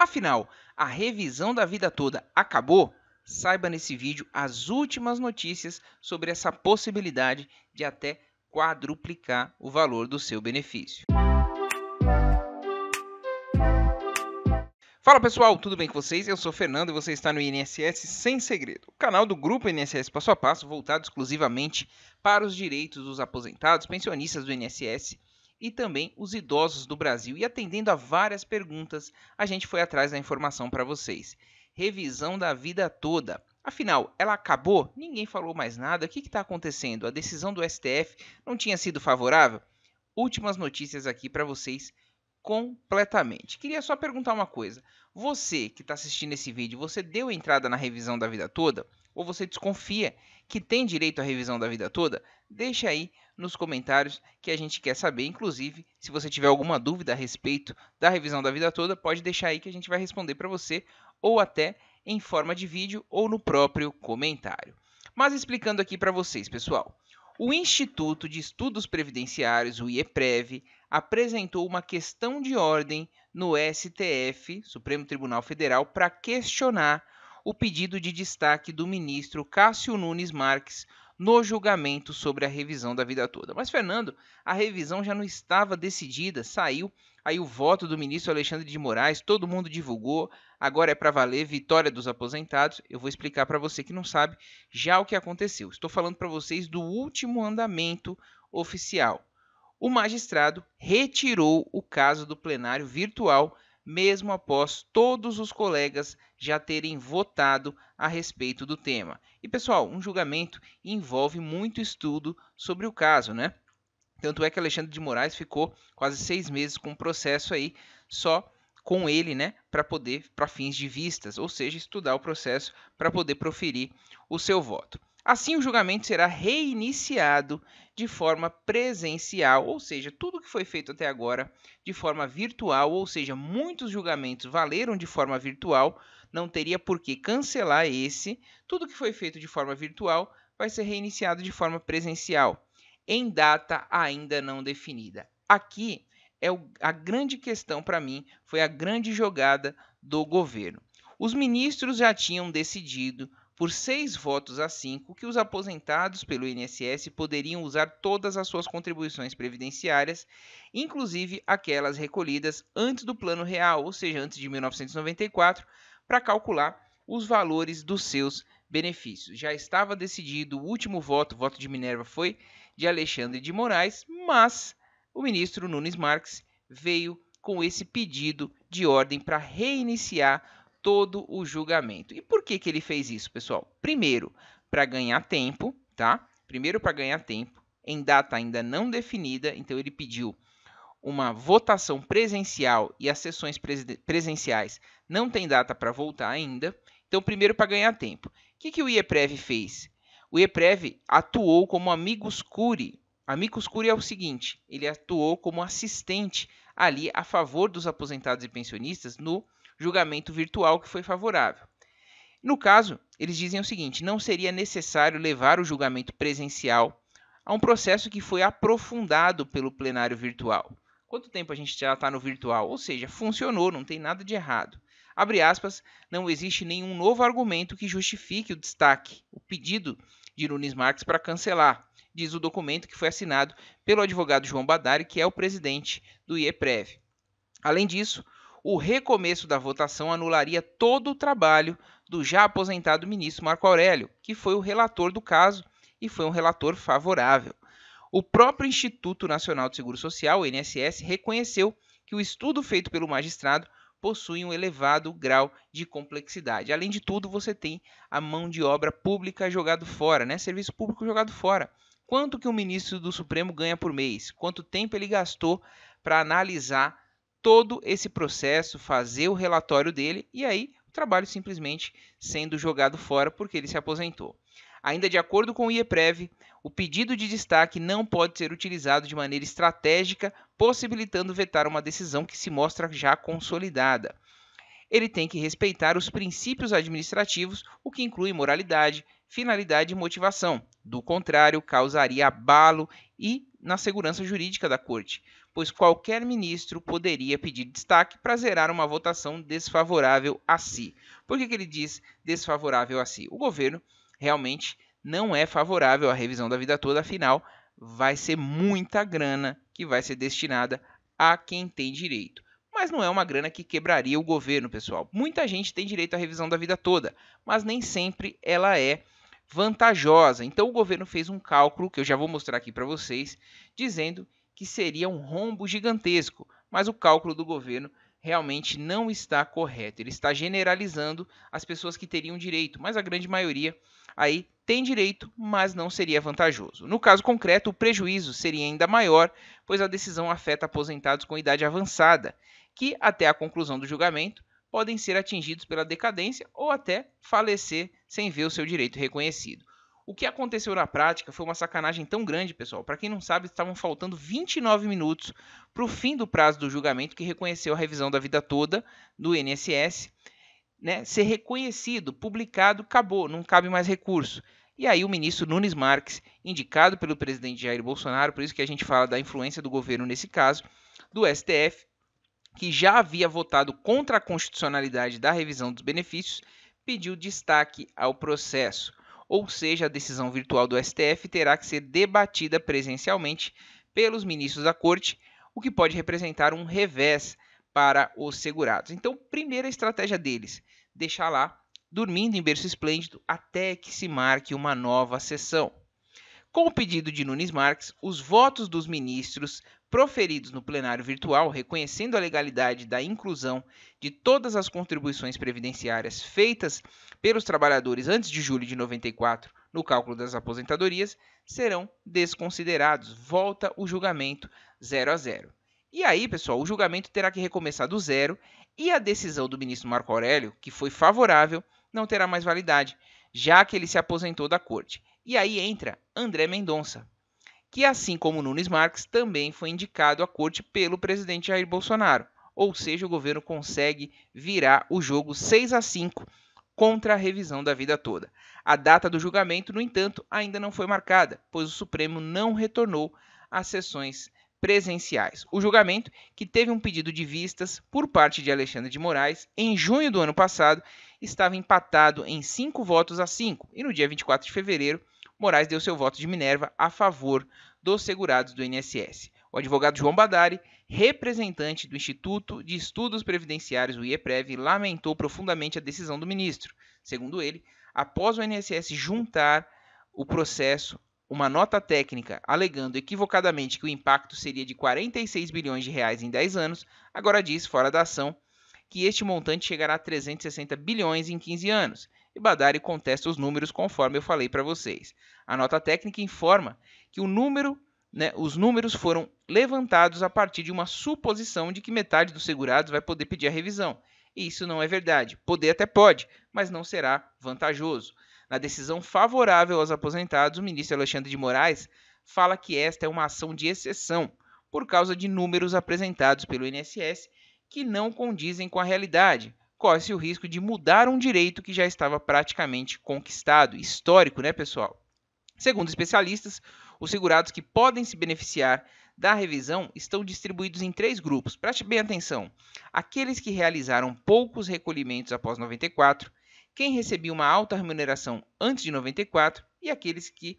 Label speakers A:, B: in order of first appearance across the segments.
A: Afinal, a revisão da vida toda acabou? Saiba nesse vídeo as últimas notícias sobre essa possibilidade de até quadruplicar o valor do seu benefício. Fala pessoal, tudo bem com vocês? Eu sou o Fernando e você está no INSS Sem Segredo, o canal do Grupo INSS Passo a Passo voltado exclusivamente para os direitos dos aposentados, pensionistas do INSS e também os idosos do Brasil. E atendendo a várias perguntas, a gente foi atrás da informação para vocês. Revisão da vida toda. Afinal, ela acabou? Ninguém falou mais nada. O que está acontecendo? A decisão do STF não tinha sido favorável? Últimas notícias aqui para vocês completamente. Queria só perguntar uma coisa. Você que está assistindo esse vídeo, você deu entrada na revisão da vida toda? Ou você desconfia que tem direito à revisão da vida toda? Deixa aí nos comentários que a gente quer saber. Inclusive, se você tiver alguma dúvida a respeito da revisão da vida toda, pode deixar aí que a gente vai responder para você, ou até em forma de vídeo ou no próprio comentário. Mas explicando aqui para vocês, pessoal. O Instituto de Estudos Previdenciários, o IEPREV, apresentou uma questão de ordem no STF, Supremo Tribunal Federal, para questionar o pedido de destaque do ministro Cássio Nunes Marques no julgamento sobre a revisão da vida toda. Mas, Fernando, a revisão já não estava decidida, saiu aí o voto do ministro Alexandre de Moraes, todo mundo divulgou, agora é para valer, vitória dos aposentados. Eu vou explicar para você que não sabe já o que aconteceu. Estou falando para vocês do último andamento oficial. O magistrado retirou o caso do plenário virtual, mesmo após todos os colegas já terem votado a respeito do tema. E, pessoal, um julgamento envolve muito estudo sobre o caso, né? Tanto é que Alexandre de Moraes ficou quase 6 meses com o processo aí, só com ele, né, para fins de vistas, ou seja, estudar o processo para poder proferir o seu voto. Assim, o julgamento será reiniciado de forma presencial, ou seja, tudo que foi feito até agora de forma virtual, ou seja, muitos julgamentos valeram de forma virtual, não teria por que cancelar esse. Tudo que foi feito de forma virtual vai ser reiniciado de forma presencial, em data ainda não definida. Aqui é a grande questão para mim, foi a grande jogada do governo. Os ministros já tinham decidido por 6 votos a 5 que os aposentados pelo INSS poderiam usar todas as suas contribuições previdenciárias, inclusive aquelas recolhidas antes do Plano Real, ou seja, antes de 1994, para calcular os valores dos seus benefícios. Já estava decidido, o último voto, o voto de Minerva, foi de Alexandre de Moraes, mas o ministro Nunes Marques veio com esse pedido de ordem para reiniciar todo o julgamento. E por que ele fez isso, pessoal? Primeiro, para ganhar tempo, tá? Primeiro, para ganhar tempo, em data ainda não definida, então ele pediu uma votação presencial e as sessões presenciais não tem data para voltar ainda. Então, primeiro, para ganhar tempo. O que o IEPREV fez? O IEPREV atuou como amicus curiae. Amicus curiae é o seguinte, ele atuou como assistente ali a favor dos aposentados e pensionistas no julgamento virtual que foi favorável. No caso, eles dizem o seguinte, não seria necessário levar o julgamento presencial a um processo que foi aprofundado pelo plenário virtual. Quanto tempo a gente já está no virtual? Ou seja, funcionou, não tem nada de errado. Abre aspas, não existe nenhum novo argumento que justifique o destaque, o pedido de Nunes Marques para cancelar, diz o documento que foi assinado pelo advogado João Badari, que é o presidente do IEPREV. Além disso, o recomeço da votação anularia todo o trabalho do já aposentado ministro Marco Aurélio, que foi o relator do caso e foi um relator favorável. O próprio Instituto Nacional de Seguro Social, o INSS, reconheceu que o estudo feito pelo magistrado possui um elevado grau de complexidade. Além de tudo, você tem a mão de obra pública jogado fora, né? Serviço público jogado fora. Quanto que um ministro do Supremo ganha por mês? Quanto tempo ele gastou para analisar todo esse processo, fazer o relatório dele e aí o trabalho simplesmente sendo jogado fora porque ele se aposentou. Ainda de acordo com o IEPREV, o pedido de destaque não pode ser utilizado de maneira estratégica, possibilitando vetar uma decisão que se mostra já consolidada. Ele tem que respeitar os princípios administrativos, o que inclui moralidade, finalidade e motivação. Do contrário, causaria abalo e na segurança jurídica da Corte, pois qualquer ministro poderia pedir destaque para zerar uma votação desfavorável a si. Por que ele diz desfavorável a si? O governo realmente não é favorável à revisão da vida toda, afinal, vai ser muita grana que vai ser destinada a quem tem direito. Mas não é uma grana que quebraria o governo, pessoal. Muita gente tem direito à revisão da vida toda, mas nem sempre ela é vantajosa. Então o governo fez um cálculo, que eu já vou mostrar aqui para vocês, dizendo que seria um rombo gigantesco, mas o cálculo do governo realmente não está correto. Ele está generalizando as pessoas que teriam direito, mas a grande maioria aí tem direito, mas não seria vantajoso. No caso concreto, o prejuízo seria ainda maior, pois a decisão afeta aposentados com idade avançada, que até a conclusão do julgamento podem ser atingidos pela decadência ou até falecer sem ver o seu direito reconhecido. O que aconteceu na prática foi uma sacanagem tão grande, pessoal. Para quem não sabe, estavam faltando 29 minutos para o fim do prazo do julgamento que reconheceu a revisão da vida toda do INSS, né, ser reconhecido, publicado, acabou, não cabe mais recurso. E aí o ministro Nunes Marques, indicado pelo presidente Jair Bolsonaro, por isso que a gente fala da influência do governo nesse caso, do STF, que já havia votado contra a constitucionalidade da revisão dos benefícios, pediu destaque ao processo. Ou seja, a decisão virtual do STF terá que ser debatida presencialmente pelos ministros da Corte, o que pode representar um revés para os segurados. Então, primeira estratégia deles, deixar lá, dormindo em berço esplêndido, até que se marque uma nova sessão. Com o pedido de Nunes Marques, os votos dos ministros proferidos no plenário virtual, reconhecendo a legalidade da inclusão de todas as contribuições previdenciárias feitas pelos trabalhadores antes de julho de 94 no cálculo das aposentadorias, serão desconsiderados. Volta o julgamento 0-0. E aí, pessoal, o julgamento terá que recomeçar do zero e a decisão do ministro Marco Aurélio, que foi favorável, não terá mais validade, já que ele se aposentou da corte. E aí entra André Mendonça, que assim como Nunes Marques, também foi indicado à corte pelo presidente Jair Bolsonaro. Ou seja, o governo consegue virar o jogo 6-5 contra a revisão da vida toda. A data do julgamento, no entanto, ainda não foi marcada, pois o Supremo não retornou às sessões presenciais. O julgamento, que teve um pedido de vistas por parte de Alexandre de Moraes em junho do ano passado, estava empatado em 5-5, e no dia 24 de fevereiro, Moraes deu seu voto de Minerva a favor dos segurados do INSS. O advogado João Badari, representante do Instituto de Estudos Previdenciários, o IEPREV, lamentou profundamente a decisão do ministro. Segundo ele, após o INSS juntar o processo, uma nota técnica alegando equivocadamente que o impacto seria de 46 bilhões de reais em 10 anos, agora diz, fora da ação, que este montante chegará a 360 bilhões em 15 anos. E Badari contesta os números conforme eu falei para vocês. A nota técnica informa que os números foram levantados a partir de uma suposição de que metade dos segurados vai poder pedir a revisão. E isso não é verdade. Poder até pode, mas não será vantajoso. Na decisão favorável aos aposentados, o ministro Alexandre de Moraes fala que esta é uma ação de exceção, por causa de números apresentados pelo INSS que não condizem com a realidade. Corre-se o risco de mudar um direito que já estava praticamente conquistado. Histórico, né, pessoal? Segundo especialistas, os segurados que podem se beneficiar da revisão estão distribuídos em 3 grupos. Preste bem atenção. Aqueles que realizaram poucos recolhimentos após 94, quem recebia uma alta remuneração antes de 94 e aqueles que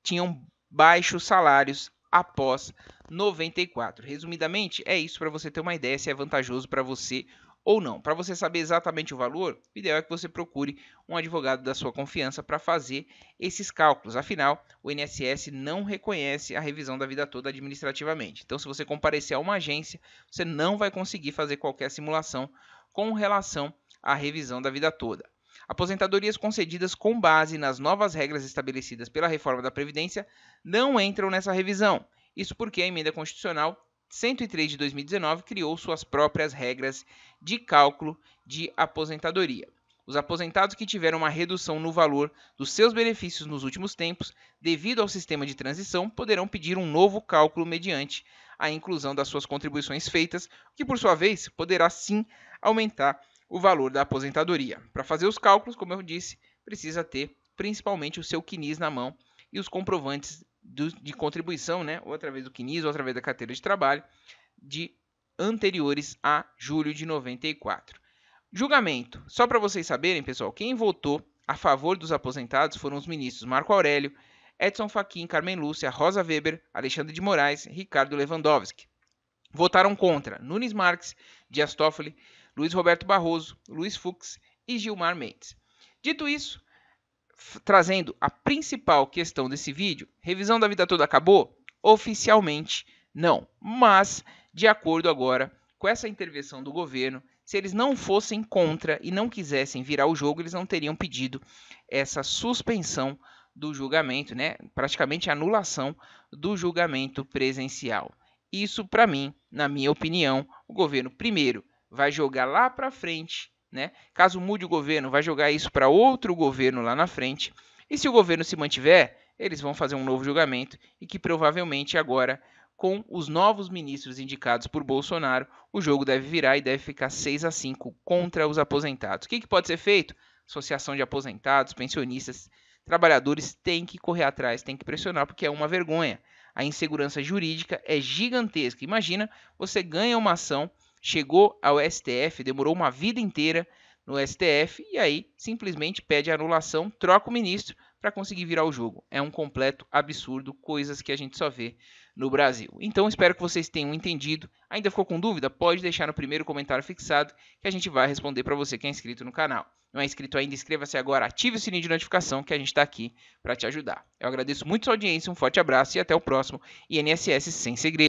A: tinham baixos salários após 94. Resumidamente, é isso para você ter uma ideia se é vantajoso para você ou não. Para você saber exatamente o valor, o ideal é que você procure um advogado da sua confiança para fazer esses cálculos. Afinal, o INSS não reconhece a revisão da vida toda administrativamente. Então, se você comparecer a uma agência, você não vai conseguir fazer qualquer simulação com relação à revisão da vida toda. Aposentadorias concedidas com base nas novas regras estabelecidas pela reforma da Previdência não entram nessa revisão. Isso porque a emenda constitucional 103 de 2019 criou suas próprias regras de cálculo de aposentadoria. Os aposentados que tiveram uma redução no valor dos seus benefícios nos últimos tempos, devido ao sistema de transição, poderão pedir um novo cálculo mediante a inclusão das suas contribuições feitas, que por sua vez poderá sim aumentar o valor da aposentadoria. Para fazer os cálculos, como eu disse, precisa ter principalmente o seu CNIS na mão e os comprovantes de contribuição, né, ou através do CNIS ou através da carteira de trabalho, de anteriores a julho de 94. Julgamento. Só para vocês saberem, pessoal, quem votou a favor dos aposentados foram os ministros Marco Aurélio, Edson Fachin, Carmen Lúcia, Rosa Weber, Alexandre de Moraes, Ricardo Lewandowski. Votaram contra Nunes Marques, Dias Toffoli, Luiz Roberto Barroso, Luiz Fux e Gilmar Mendes. Dito isso, trazendo a principal questão desse vídeo, revisão da vida toda acabou? Oficialmente não, mas de acordo agora com essa intervenção do governo, se eles não fossem contra e não quisessem virar o jogo, eles não teriam pedido essa suspensão do julgamento, né? Praticamente anulação do julgamento presencial. Isso, para mim, na minha opinião, o governo primeiro vai jogar lá para frente, né? Caso mude o governo, vai jogar isso para outro governo lá na frente. E se o governo se mantiver, eles vão fazer um novo julgamento e que provavelmente agora, com os novos ministros indicados por Bolsonaro, o jogo deve virar e deve ficar 6-5 contra os aposentados. O que pode ser feito? Associação de aposentados, pensionistas, trabalhadores têm que correr atrás, têm que pressionar, porque é uma vergonha. A insegurança jurídica é gigantesca. Imagina, você ganha uma ação, chegou ao STF, demorou uma vida inteira no STF e aí simplesmente pede a anulação, troca o ministro para conseguir virar o jogo. É um completo absurdo, coisas que a gente só vê no Brasil. Então espero que vocês tenham entendido. Ainda ficou com dúvida? Pode deixar no primeiro comentário fixado que a gente vai responder para você que é inscrito no canal. Não é inscrito ainda? Inscreva-se agora, ative o sininho de notificação que a gente está aqui para te ajudar. Eu agradeço muito a sua audiência, um forte abraço e até o próximo INSS Sem Segredo.